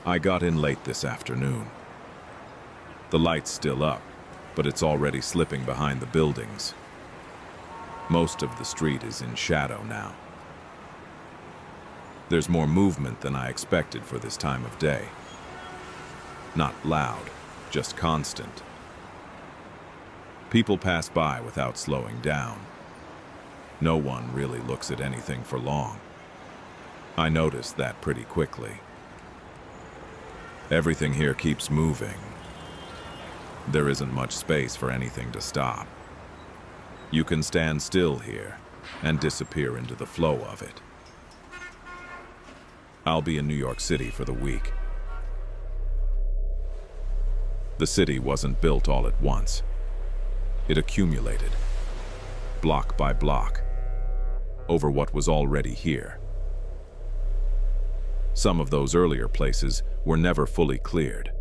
I got in late this afternoon. The light's still up, but it's already slipping behind the buildings. Most of the street is in shadow now. There's more movement than I expected for this time of day. Not loud, just constant. People pass by without slowing down. No one really looks at anything for long. I noticed that pretty quickly. Everything here keeps moving. There isn't much space for anything to stop. You can stand still here and disappear into the flow of it. I'll be in New York City for the week. The city wasn't built all at once. It accumulated, block by block, over what was already here. Some of those earlier places were never fully cleared.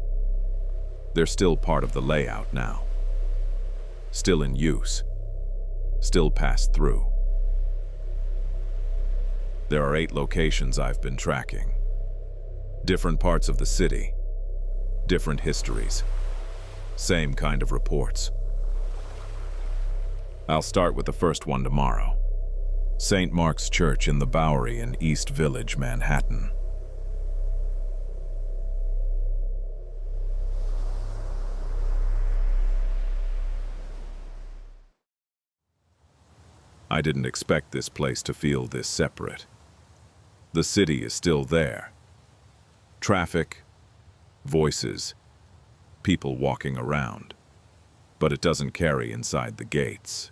They're still part of the layout now. Still in use. Still passed through. There are 8 locations I've been tracking. Different parts of the city. Different histories. Same kind of reports. I'll start with the first one tomorrow. St. Mark's Church in the Bowery in East Village, Manhattan. I didn't expect this place to feel this separate. The city is still there. Traffic, voices, people walking around. But it doesn't carry inside the gates.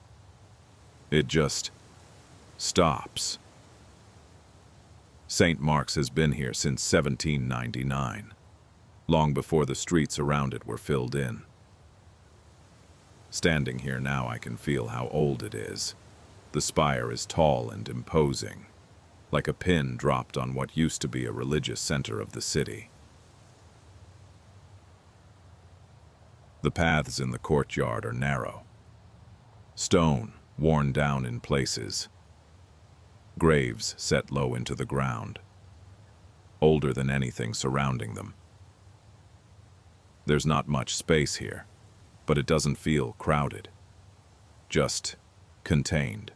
It just stops. St. Mark's has been here since 1799, long before the streets around it were filled in. Standing here now, I can feel how old it is. The spire is tall and imposing, like a pin dropped on what used to be a religious center of the city. The paths in the courtyard are narrow. Stone, worn down in places. Graves set low into the ground, older than anything surrounding them. There's not much space here, but it doesn't feel crowded, just contained.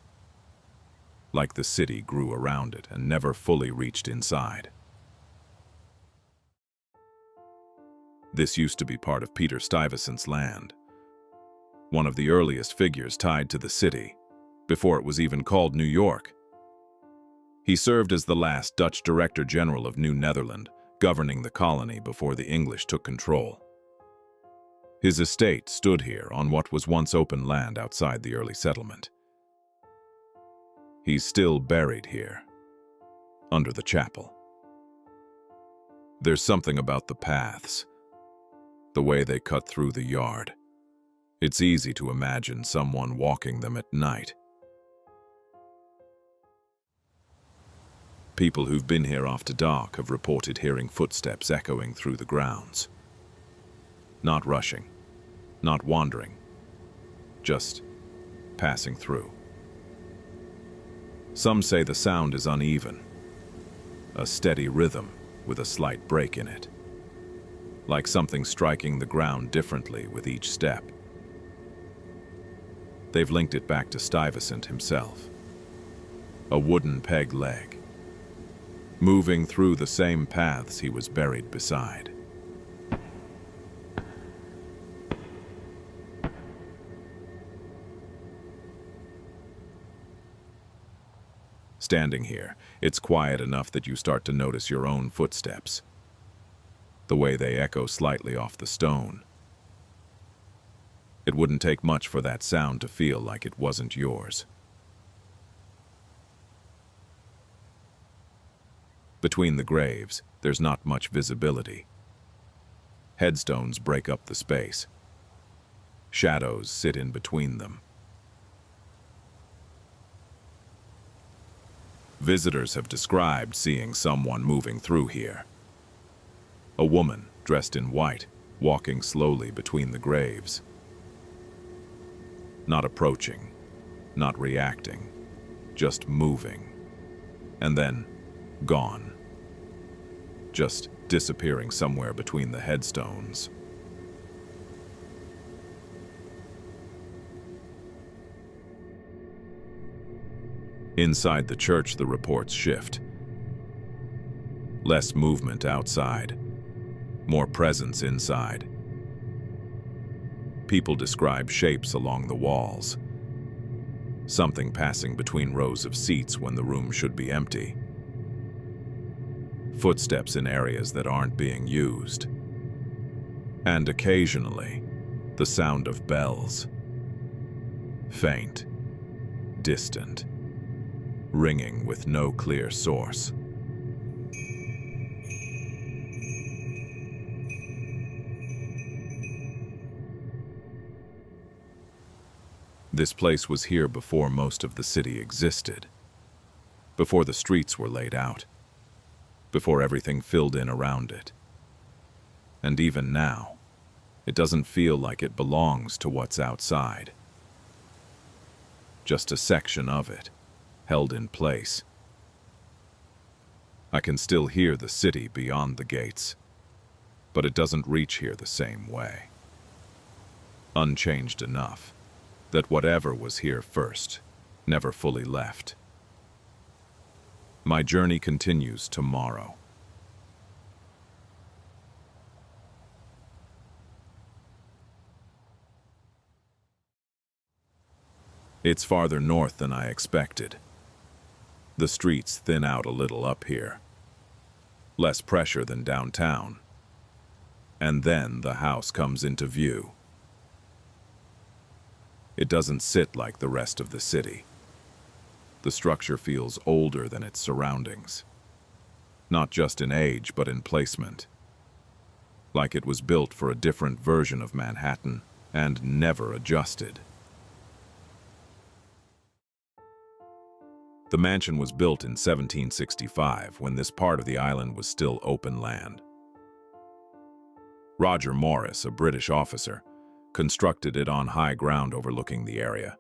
Like the city grew around it and never fully reached inside. This used to be part of Peter Stuyvesant's land, one of the earliest figures tied to the city, before it was even called New York. He served as the last Dutch Director General of New Netherland, governing the colony before the English took control. His estate stood here on what was once open land outside the early settlement. He's still buried here, under the chapel. There's something about the paths, the way they cut through the yard. It's easy to imagine someone walking them at night. People who've been here after dark have reported hearing footsteps echoing through the grounds. Not rushing, not wandering, just passing through. Some say the sound is uneven, a steady rhythm with a slight break in it, like something striking the ground differently with each step. They've linked it back to Stuyvesant himself. A wooden peg leg, moving through the same paths he was buried beside. Standing here, it's quiet enough that you start to notice your own footsteps, the way they echo slightly off the stone. It wouldn't take much for that sound to feel like it wasn't yours. Between the graves, there's not much visibility. Headstones break up the space. Shadows sit in between them. Visitors have described seeing someone moving through here. A woman, dressed in white, walking slowly between the graves. Not approaching, not reacting, just moving. And then, gone. Just disappearing somewhere between the headstones. Inside the church, the reports shift. Less movement outside, more presence inside. People describe shapes along the walls, something passing between rows of seats when the room should be empty. Footsteps in areas that aren't being used. And occasionally, the sound of bells. Faint, distant, ringing with no clear source. This place was here before most of the city existed, before the streets were laid out, before everything filled in around it. And even now, it doesn't feel like it belongs to what's outside. Just a section of it, held in place. I can still hear the city beyond the gates, but it doesn't reach here the same way. Unchanged enough that whatever was here first never fully left. My journey continues tomorrow. It's farther north than I expected. The streets thin out a little up here. Less pressure than downtown. And then the house comes into view. It doesn't sit like the rest of the city. The structure feels older than its surroundings. Not just in age, but in placement. Like it was built for a different version of Manhattan and never adjusted. The mansion was built in 1765 when this part of the island was still open land. Roger Morris, a British officer, constructed it on high ground overlooking the area.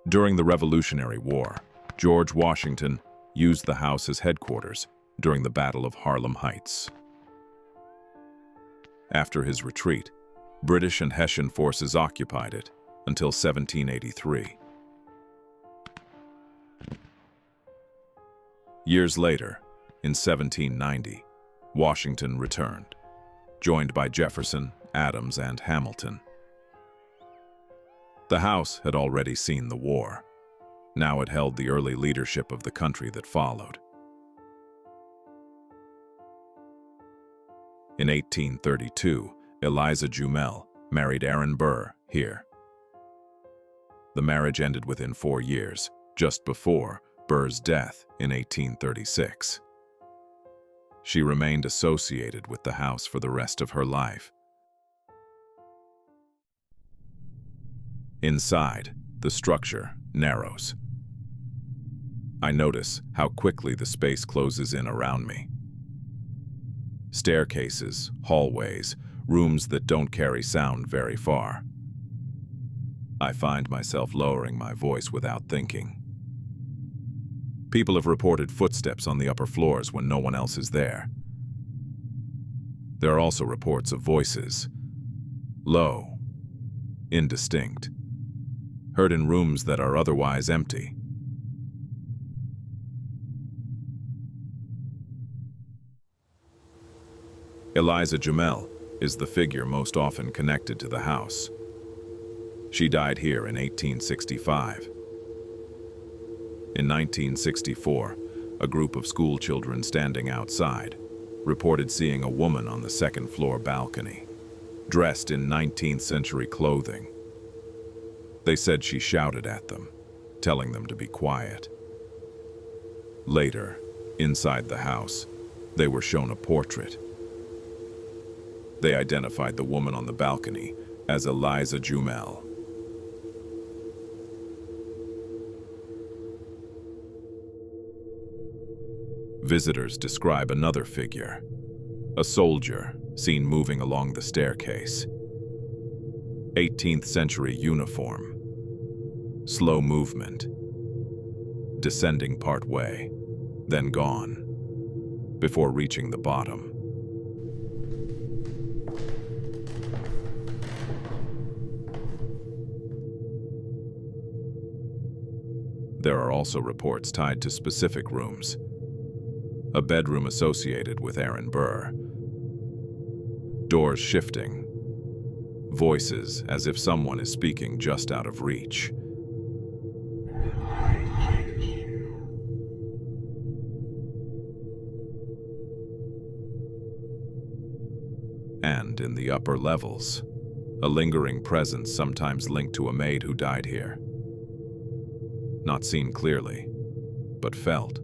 During the Revolutionary War, George Washington used the house as headquarters during the Battle of Harlem Heights. After his retreat, British and Hessian forces occupied it until 1783. Years later, in 1790, Washington returned, joined by Jefferson, Adams, and Hamilton. The house had already seen the war. Now it held the early leadership of the country that followed. In 1832, Eliza Jumel married Aaron Burr here. The marriage ended within 4 years, just before Burr's death in 1836. She remained associated with the house for the rest of her life. Inside, the structure narrows. I notice how quickly the space closes in around me. Staircases, hallways, rooms that don't carry sound very far. I find myself lowering my voice without thinking. People have reported footsteps on the upper floors when no one else is there. There are also reports of voices, low, indistinct, heard in rooms that are otherwise empty. Eliza Jumel is the figure most often connected to the house. She died here in 1865. In 1964, a group of school children standing outside reported seeing a woman on the second-floor balcony, dressed in 19th century clothing. They said she shouted at them, telling them to be quiet. Later, inside the house, they were shown a portrait. They identified the woman on the balcony as Eliza Jumel. Visitors describe another figure, a soldier seen moving along the staircase. 18th century uniform, slow movement, descending part way. then gone, before reaching the bottom. There are also reports tied to specific rooms. A bedroom associated with Aaron Burr. Doors shifting. Voices as if someone is speaking just out of reach. And in the upper levels, a lingering presence sometimes linked to a maid who died here. Not seen clearly, but felt.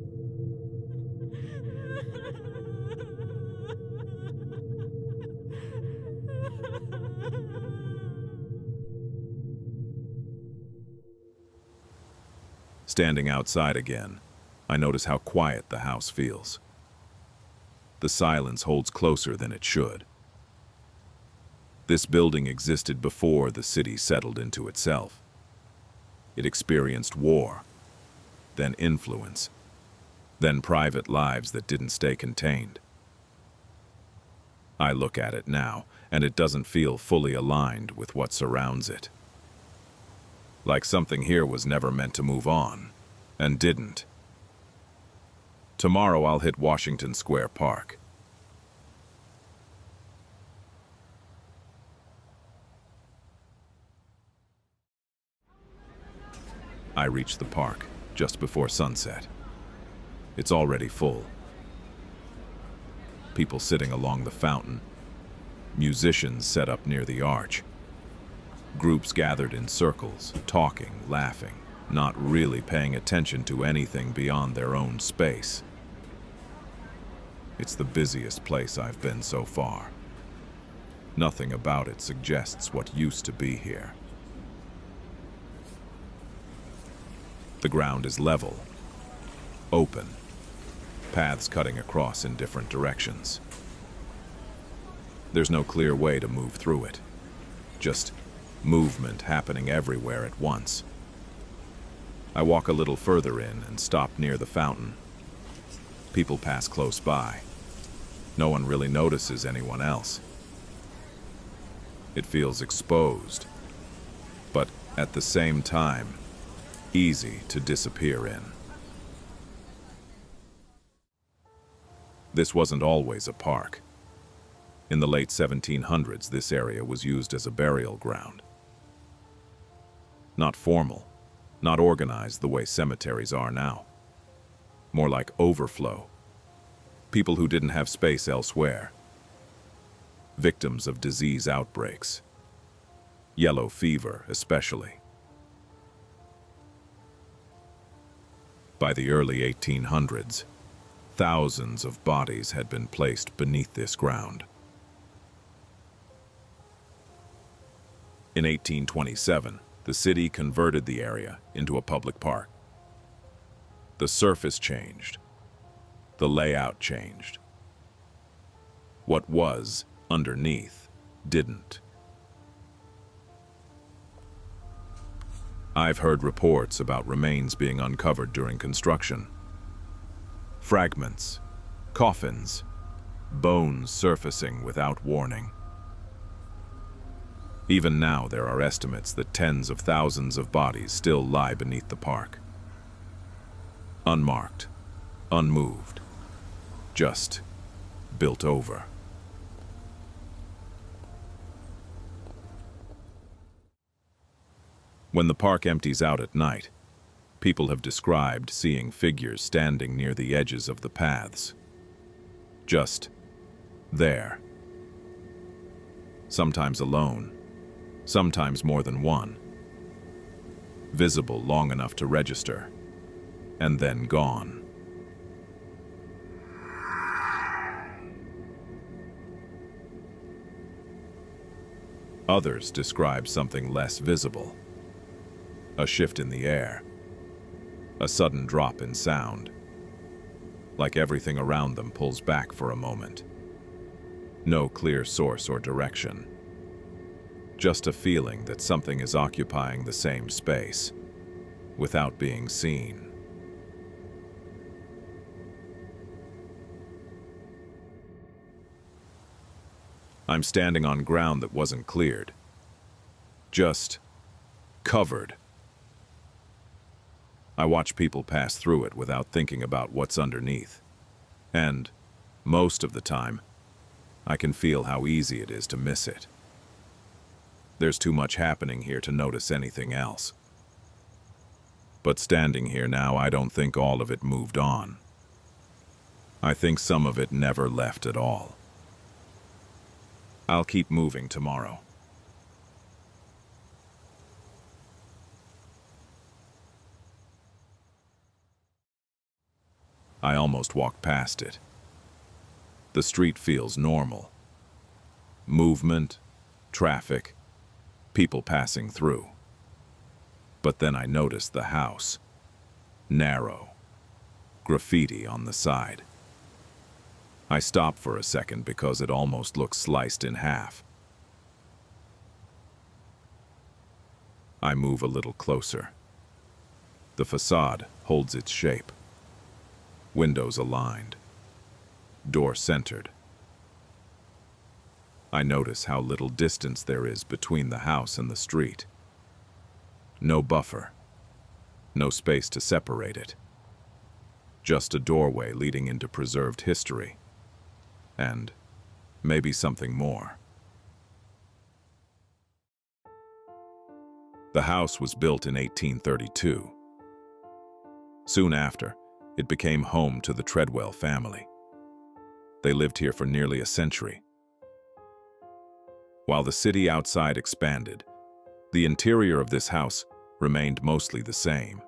Standing outside again, I notice how quiet the house feels. The silence holds closer than it should. This building existed before the city settled into itself. It experienced war, then influence, then private lives that didn't stay contained. I look at it now, and it doesn't feel fully aligned with what surrounds it. Like something here was never meant to move on, and didn't. Tomorrow I'll hit Washington Square Park. I reach the park just before sunset. It's already full. People sitting along the fountain. Musicians set up near the arch. Groups gathered in circles, talking, laughing, not really paying attention to anything beyond their own space. It's the busiest place I've been so far. Nothing about it suggests what used to be here. The ground is level, open, paths cutting across in different directions. There's no clear way to move through it, just movement happening everywhere at once. I walk a little further in and stop near the fountain. People pass close by. No one really notices anyone else. It feels exposed, but at the same time, easy to disappear in. This wasn't always a park. In the late 1700s, this area was used as a burial ground. Not formal, not organized the way cemeteries are now. More like overflow. People who didn't have space elsewhere. Victims of disease outbreaks. Yellow fever, especially. By the early 1800s, thousands of bodies had been placed beneath this ground. In 1827, the city converted the area into a public park. The surface changed. The layout changed. What was underneath didn't. I've heard reports about remains being uncovered during construction. Fragments, coffins, bones surfacing without warning. Even now, there are estimates that tens of thousands of bodies still lie beneath the park. Unmarked, unmoved, just built over. When the park empties out at night, people have described seeing figures standing near the edges of the paths. Just there. Sometimes alone, sometimes more than one. Visible long enough to register, and then gone. Others describe something less visible. A shift in the air. A sudden drop in sound. Like everything around them pulls back for a moment. No clear source or direction. Just a feeling that something is occupying the same space, without being seen. I'm standing on ground that wasn't cleared. Just covered. I watch people pass through it without thinking about what's underneath. And, most of the time, I can feel how easy it is to miss it. There's too much happening here to notice anything else. But standing here now, I don't think all of it moved on. I think some of it never left at all. I'll keep moving tomorrow. I almost walked past it. The street feels normal. Movement, traffic, people passing through. But then I noticed the house. Narrow. Graffiti on the side. I stopped for a second because it almost looked sliced in half. I move a little closer. The facade holds its shape. Windows aligned. Door centered. I notice how little distance there is between the house and the street. No buffer. No space to separate it. Just a doorway leading into preserved history. And maybe something more. The house was built in 1832. Soon after, it became home to the Treadwell family. They lived here for nearly a century. While the city outside expanded, the interior of this house remained mostly the same.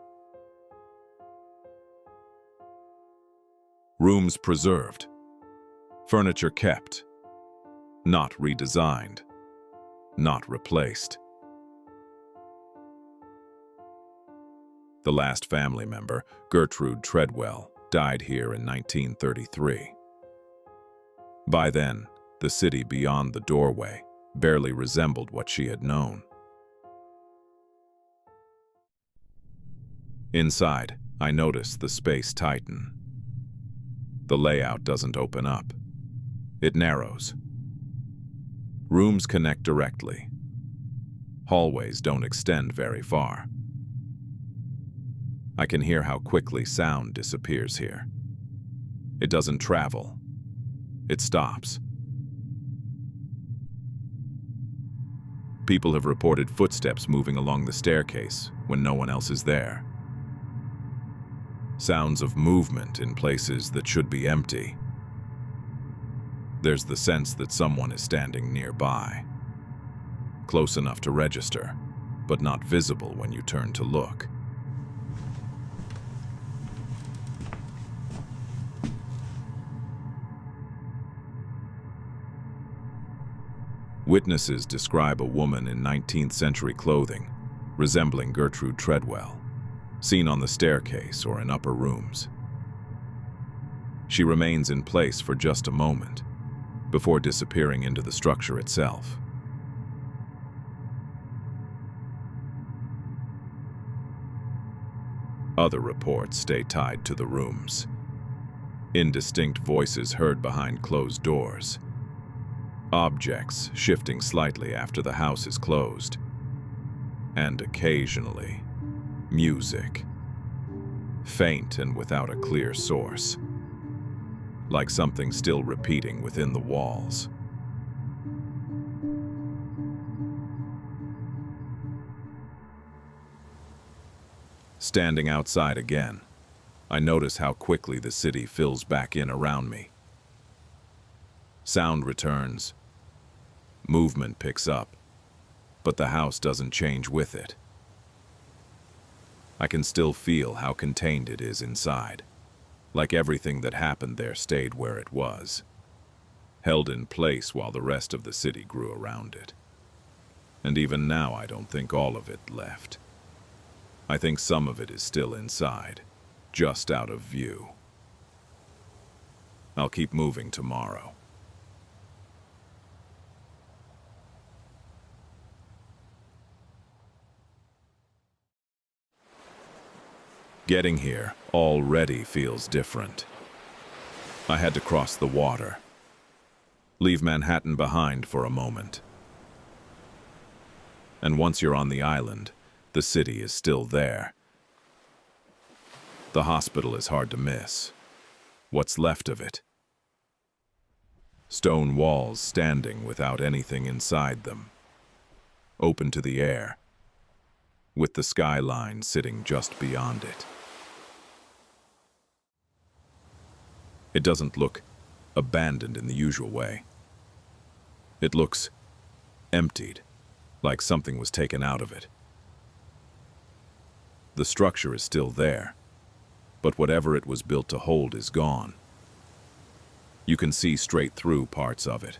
Rooms preserved. Furniture kept. Not redesigned. Not replaced. The last family member, Gertrude Treadwell, died here in 1933. By then, the city beyond the doorway barely resembled what she had known. Inside, I noticed the space tighten. The layout doesn't open up. It narrows. Rooms connect directly. Hallways don't extend very far. I can hear how quickly sound disappears here. It doesn't travel. It stops. People have reported footsteps moving along the staircase when no one else is there. Sounds of movement in places that should be empty. There's the sense that someone is standing nearby. Close enough to register, but not visible when you turn to look. Witnesses describe a woman in 19th century clothing, resembling Gertrude Treadwell, seen on the staircase or in upper rooms. She remains in place for just a moment, before disappearing into the structure itself. Other reports stay tied to the rooms. Indistinct voices heard behind closed doors. Objects shifting slightly after the house is closed. And occasionally, music. Faint and without a clear source. Like something still repeating within the walls. Standing outside again, I notice how quickly the city fills back in around me. Sound returns. Movement picks up, but the house doesn't change with it. I can still feel how contained it is inside, like everything that happened there stayed where it was, held in place while the rest of the city grew around it. And even now, I don't think all of it left. I think some of it is still inside, just out of view. I'll keep moving tomorrow. Getting here already feels different. I had to cross the water. Leave Manhattan behind for a moment. And once you're on the island, the city is still there. The hospital is hard to miss. What's left of it? Stone walls standing without anything inside them. Open to the air, with the skyline sitting just beyond it. It doesn't look abandoned in the usual way. It looks emptied, like something was taken out of it. The structure is still there, but whatever it was built to hold is gone. You can see straight through parts of it.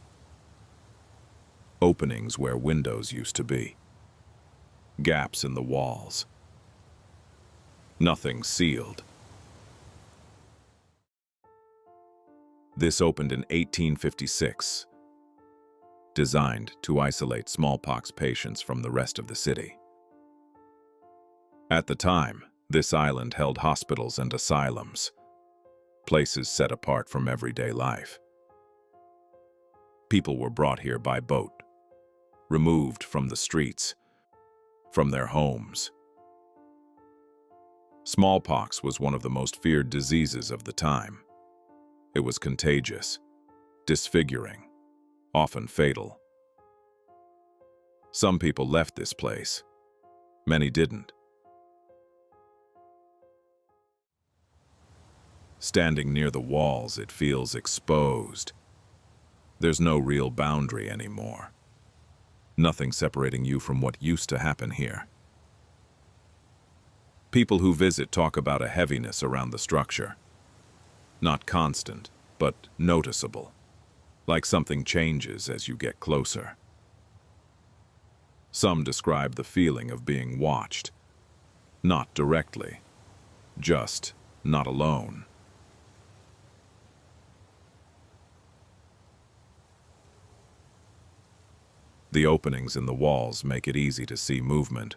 Openings where windows used to be. Gaps in the walls. Nothing sealed. This opened in 1856, designed to isolate smallpox patients from the rest of the city. At the time, this island held hospitals and asylums, places set apart from everyday life. People were brought here by boat, removed from the streets, from their homes. Smallpox was one of the most feared diseases of the time. It was contagious, disfiguring, often fatal. Some people left this place. Many didn't. Standing near the walls, it feels exposed. There's no real boundary anymore. Nothing separating you from what used to happen here. People who visit talk about a heaviness around the structure. Not constant, but noticeable. Like something changes as you get closer. Some describe the feeling of being watched. Not directly, just not alone. The openings in the walls make it easy to see movement,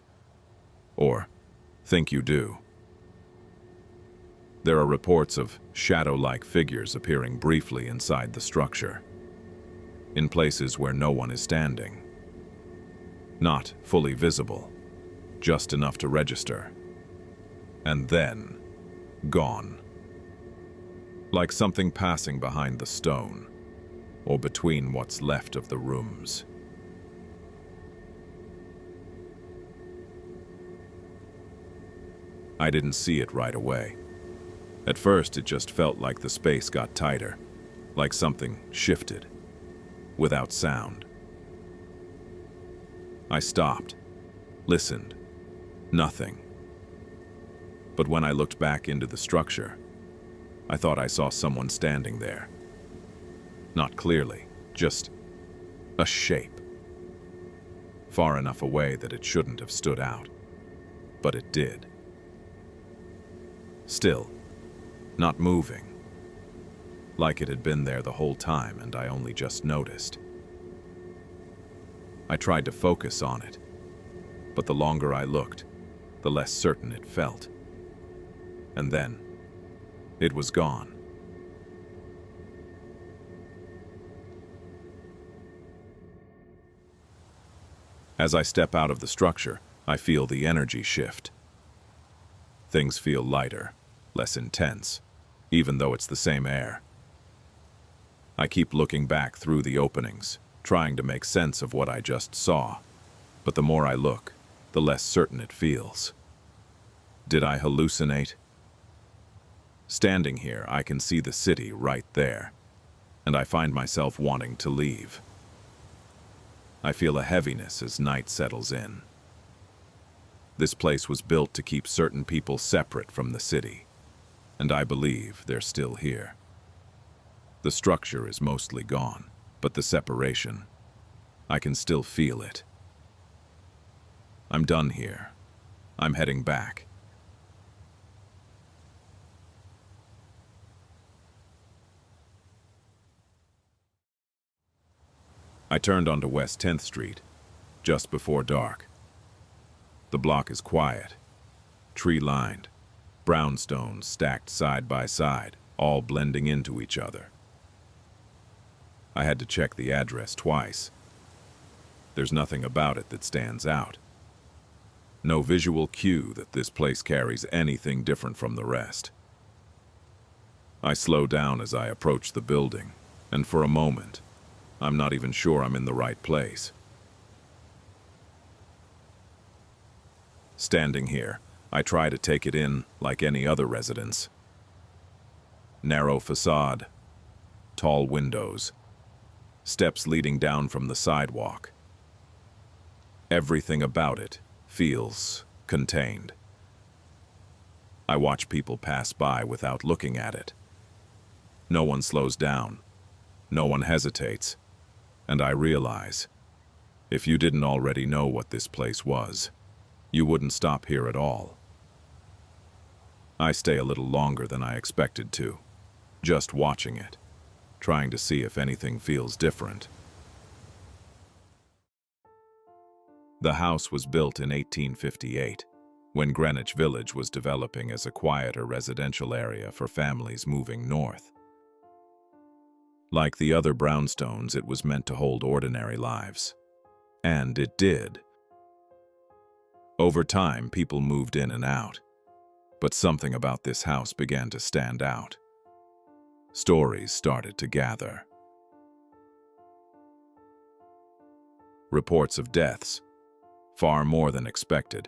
or think you do. There are reports of shadow-like figures appearing briefly inside the structure, in places where no one is standing. Not fully visible, just enough to register, and then gone. Like something passing behind the stone, or between what's left of the rooms. I didn't see it right away. At first, it just felt like the space got tighter, like something shifted, without sound. I stopped, listened, nothing. But when I looked back into the structure, I thought I saw someone standing there. Not clearly, just a shape. Far enough away that it shouldn't have stood out, but it did. Still, not moving, like it had been there the whole time and I only just noticed. I tried to focus on it, but the longer I looked, the less certain it felt. And then, it was gone. As I step out of the structure, I feel the energy shift. Things feel lighter, less intense, even though it's the same air. I keep looking back through the openings, trying to make sense of what I just saw. But the more I look, the less certain it feels. Did I hallucinate? Standing here, I can see the city right there, and I find myself wanting to leave. I feel a heaviness as night settles in. This place was built to keep certain people separate from the city, and I believe they're still here. The structure is mostly gone, but the separation, I can still feel it. I'm done here. I'm heading back. I turned onto West 10th Street, just before dark. The block is quiet, tree-lined, brownstones stacked side by side, all blending into each other. I had to check the address twice. There's nothing about it that stands out. No visual cue that this place carries anything different from the rest. I slow down as I approach the building, and for a moment, I'm not even sure I'm in the right place. Standing here, I try to take it in like any other residence. Narrow facade, tall windows, steps leading down from the sidewalk. Everything about it feels contained. I watch people pass by without looking at it. No one slows down. No one hesitates. And I realize, if you didn't already know what this place was, you wouldn't stop here at all. I stay a little longer than I expected to, just watching it, trying to see if anything feels different. The house was built in 1858, when Greenwich Village was developing as a quieter residential area for families moving north. Like the other brownstones, it was meant to hold ordinary lives. And it did. Over time, people moved in and out, but something about this house began to stand out. Stories started to gather. Reports of deaths, far more than expected.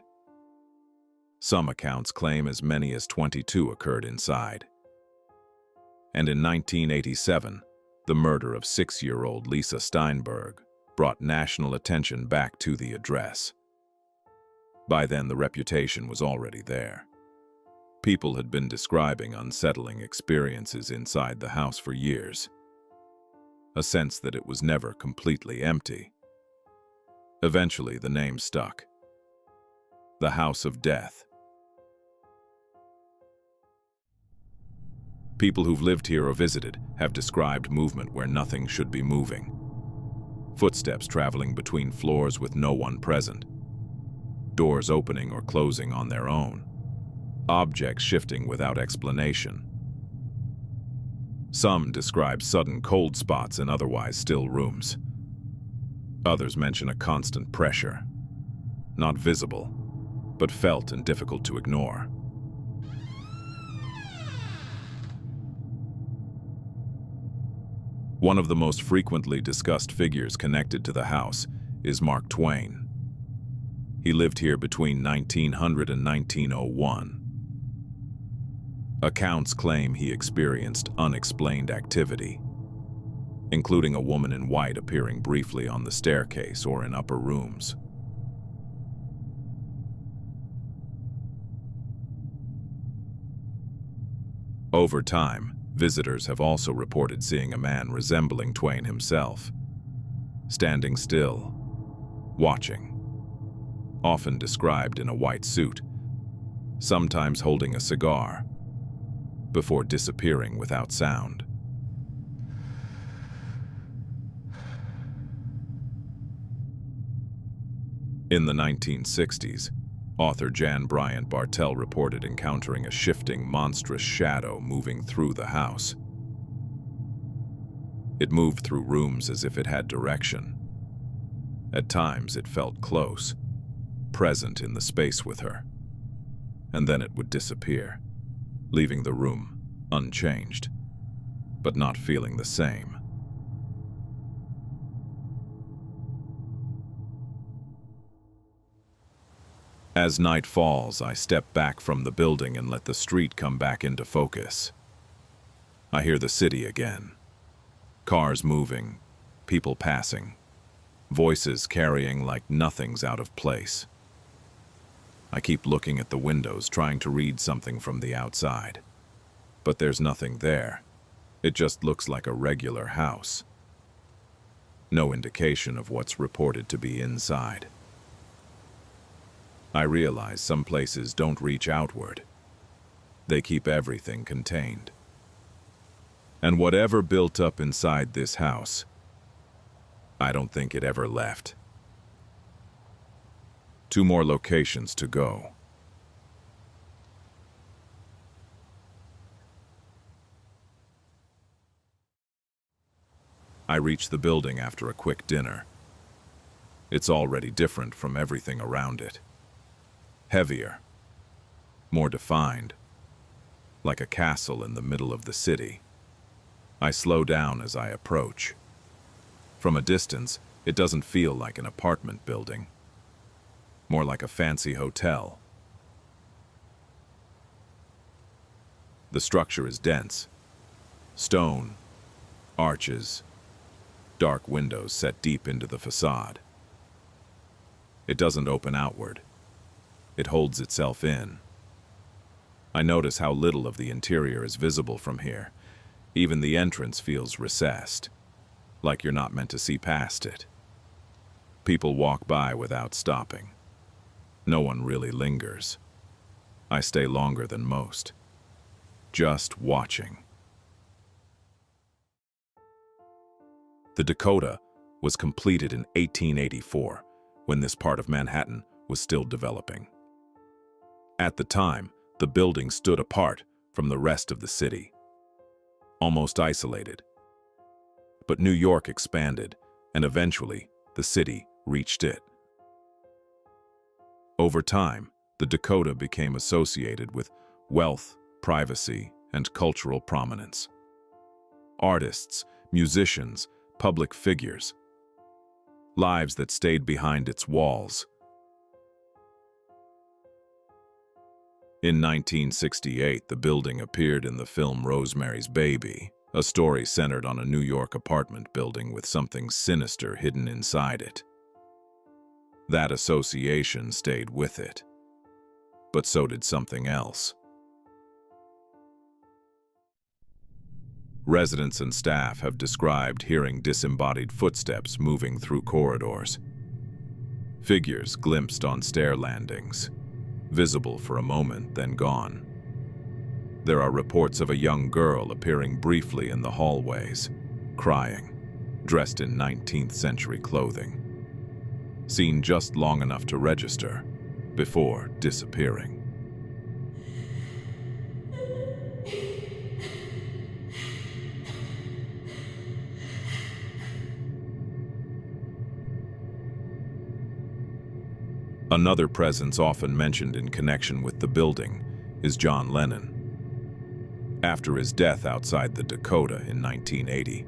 Some accounts claim as many as 22 occurred inside. And in 1987, the murder of 6-year-old Lisa Steinberg brought national attention back to the address. By then, the reputation was already there. People had been describing unsettling experiences inside the house for years. A sense that it was never completely empty. Eventually, the name stuck. The House of Death. People who've lived here or visited have described movement where nothing should be moving. Footsteps traveling between floors with no one present. Doors opening or closing on their own. Objects shifting without explanation. Some describe sudden cold spots in otherwise still rooms. Others mention a constant pressure. Not visible, but felt and difficult to ignore. One of the most frequently discussed figures connected to the house is Mark Twain. He lived here between 1900 and 1901. Accounts claim he experienced unexplained activity, including a woman in white appearing briefly on the staircase or in upper rooms. Over time, visitors have also reported seeing a man resembling Twain himself, standing still, watching, often described in a white suit, sometimes holding a cigar, before disappearing without sound. In the 1960s, author Jan Bryant Bartell reported encountering a shifting, monstrous shadow moving through the house. It moved through rooms as if it had direction. At times, it felt close, present in the space with her, and then it would disappear, leaving the room unchanged, but not feeling the same. As night falls, I step back from the building and let the street come back into focus. I hear the city again. Cars moving, people passing, voices carrying like nothing's out of place. I keep looking at the windows, trying to read something from the outside. But there's nothing there. It just looks like a regular house. No indication of what's reported to be inside. I realize some places don't reach outward. They keep everything contained. And whatever built up inside this house, I don't think it ever left. 2 more locations to go. I reach the building after a quick dinner. It's already different from everything around it. Heavier, more defined, like a castle in the middle of the city. I slow down as I approach. From a distance, it doesn't feel like an apartment building, more like a fancy hotel. The structure is dense. Stone, arches, dark windows set deep into the facade. It doesn't open outward. It holds itself in. I notice how little of the interior is visible from here. Even the entrance feels recessed, like you're not meant to see past it. People walk by without stopping. No one really lingers. I stay longer than most, just watching. The Dakota was completed in 1884, when this part of Manhattan was still developing. At the time, the building stood apart from the rest of the city, almost isolated. But New York expanded, and eventually, the city reached it. Over time, the Dakota became associated with wealth, privacy, and cultural prominence. Artists, musicians, public figures, lives that stayed behind its walls. In 1968, the building appeared in the film Rosemary's Baby, a story centered on a New York apartment building with something sinister hidden inside it. That association stayed with it, but so did something else. Residents and staff have described hearing disembodied footsteps moving through corridors. Figures glimpsed on stair landings, visible for a moment, then gone. There are reports of a young girl appearing briefly in the hallways, crying, dressed in 19th century clothing, seen just long enough to register before disappearing. Another presence often mentioned in connection with the building is John Lennon. After his death outside the Dakota in 1980,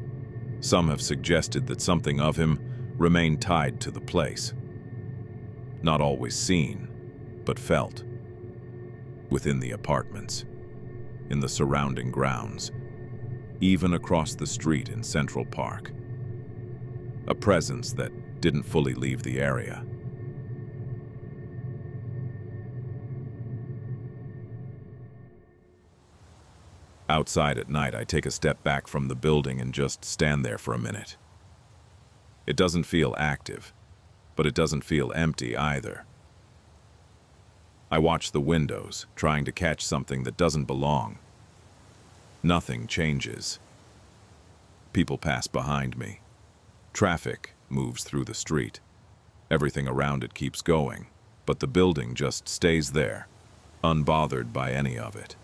some have suggested that something of him remained tied to the place. Not always seen, but felt. Within the apartments, in the surrounding grounds, even across the street in Central Park. A presence that didn't fully leave the area. Outside at night, I take a step back from the building and just stand there for a minute. It doesn't feel active, but it doesn't feel empty either. I watch the windows, trying to catch something that doesn't belong. Nothing changes. People pass behind me. Traffic moves through the street. Everything around it keeps going, but the building just stays there, unbothered by any of it.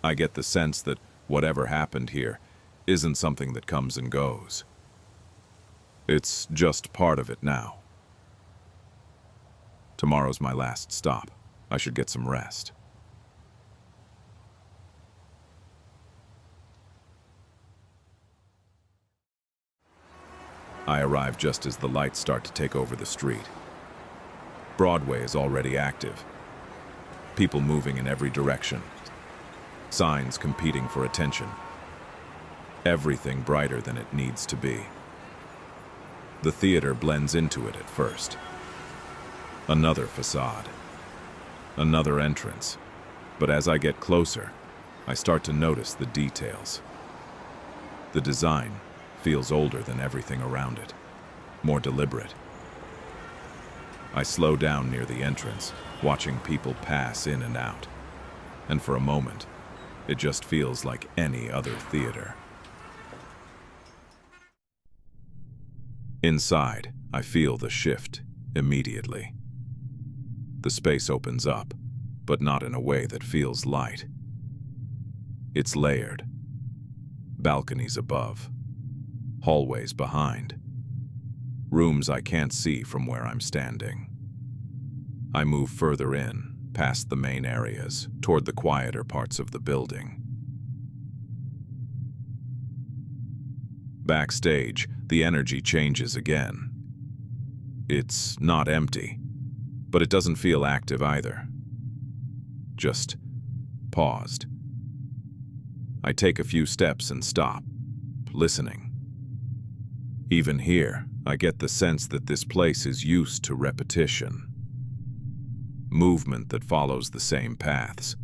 I get the sense that whatever happened here isn't something that comes and goes. It's just part of it now. Tomorrow's my last stop. I should get some rest. I arrive just as the lights start to take over the street. Broadway is already active. People moving in every direction. Signs competing for attention. Everything brighter than it needs to be. The theater blends into it at first. Another facade. Another entrance. But as I get closer, I start to notice the details. The design feels older than everything around it, more deliberate. I slow down near the entrance, watching people pass in and out. And for a moment, it just feels like any other theater. Inside, I feel the shift immediately. The space opens up, but not in a way that feels light. It's layered. Balconies above, hallways behind, rooms I can't see from where I'm standing. I move further in, past the main areas, toward the quieter parts of the building. Backstage, the energy changes again. It's not empty, but it doesn't feel active either. Just paused. I take a few steps and stop, listening. Even here, I get the sense that this place is used to repetition. Movement that follows the same paths.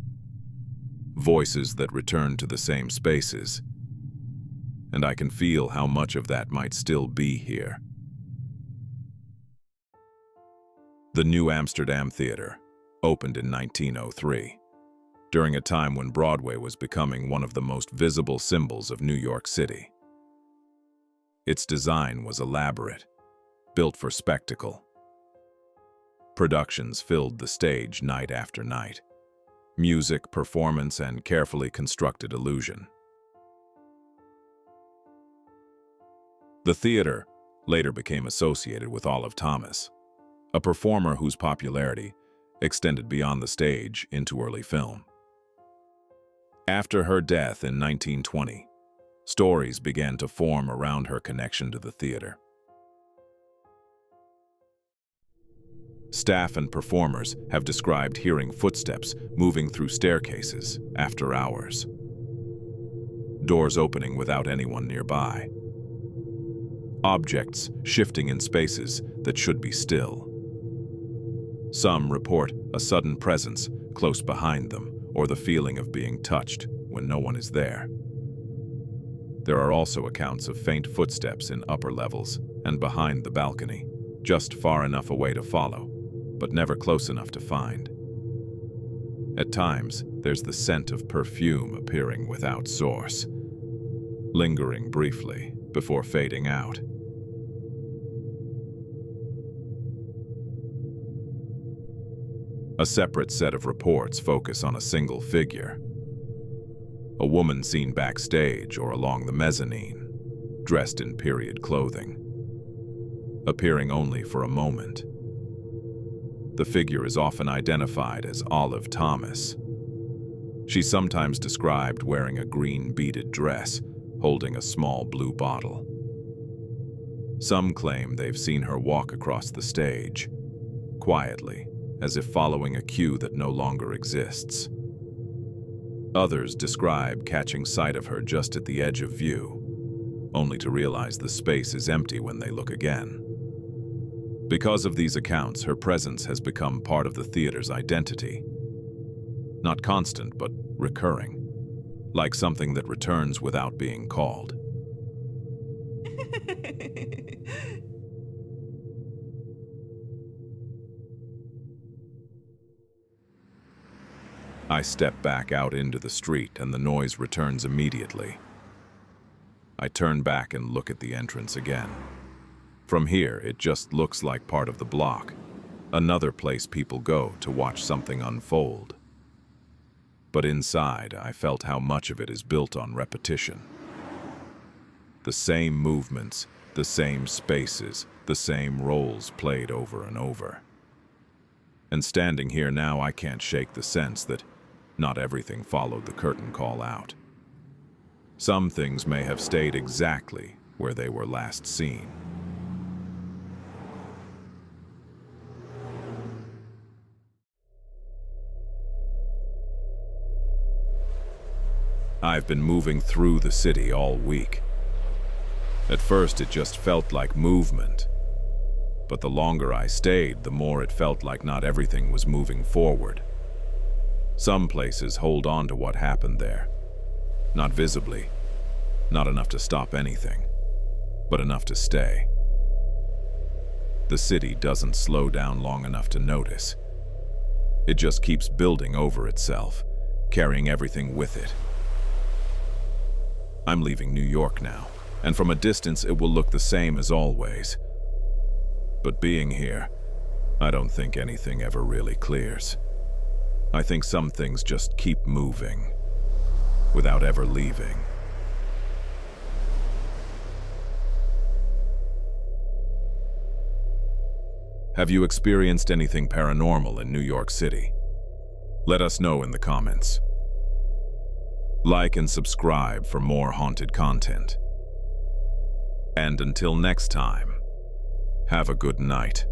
Voices that return to the same spaces. And I can feel how much of that might still be here. The new Amsterdam Theatre opened in 1903, during a time when Broadway was becoming one of the most visible symbols of New York City. Its design was elaborate, built for spectacle. Productions filled the stage night after night. Music, performance, and carefully constructed illusion. The theater later became associated with Olive Thomas, a performer whose popularity extended beyond the stage into early film. After her death in 1920, stories began to form around her connection to the theater. Staff and performers have described hearing footsteps moving through staircases after hours. Doors opening without anyone nearby. Objects shifting in spaces that should be still. Some report a sudden presence close behind them, or the feeling of being touched when no one is there. There are also accounts of faint footsteps in upper levels and behind the balcony, just far enough away to follow, but never close enough to find. At times, there's the scent of perfume appearing without source, lingering briefly before fading out. A separate set of reports focus on a single figure. A woman seen backstage or along the mezzanine, dressed in period clothing, appearing only for a moment. The figure is often identified as Olive Thomas. She's sometimes described wearing a green beaded dress, holding a small blue bottle. Some claim they've seen her walk across the stage, quietly, as if following a cue that no longer exists. Others describe catching sight of her just at the edge of view, only to realize the space is empty when they look again. Because of these accounts, her presence has become part of the theater's identity. Not constant, but recurring, like something that returns without being called. I step back out into the street and the noise returns immediately. I turn back and look at the entrance again. From here, it just looks like part of the block, another place people go to watch something unfold. But inside, I felt how much of it is built on repetition. The same movements, the same spaces, the same roles played over and over. And standing here now, I can't shake the sense that not everything followed the curtain call out. Some things may have stayed exactly where they were last seen. I've been moving through the city all week. At first, it just felt like movement. But the longer I stayed, the more it felt like not everything was moving forward. Some places hold on to what happened there. Not visibly, not enough to stop anything, but enough to stay. The city doesn't slow down long enough to notice. It just keeps building over itself, carrying everything with it. I'm leaving New York now, and from a distance it will look the same as always. But being here, I don't think anything ever really clears. I think some things just keep moving, without ever leaving. Have you experienced anything paranormal in New York City? Let us know in the comments. Like and subscribe for more haunted content. And until next time, have a good night.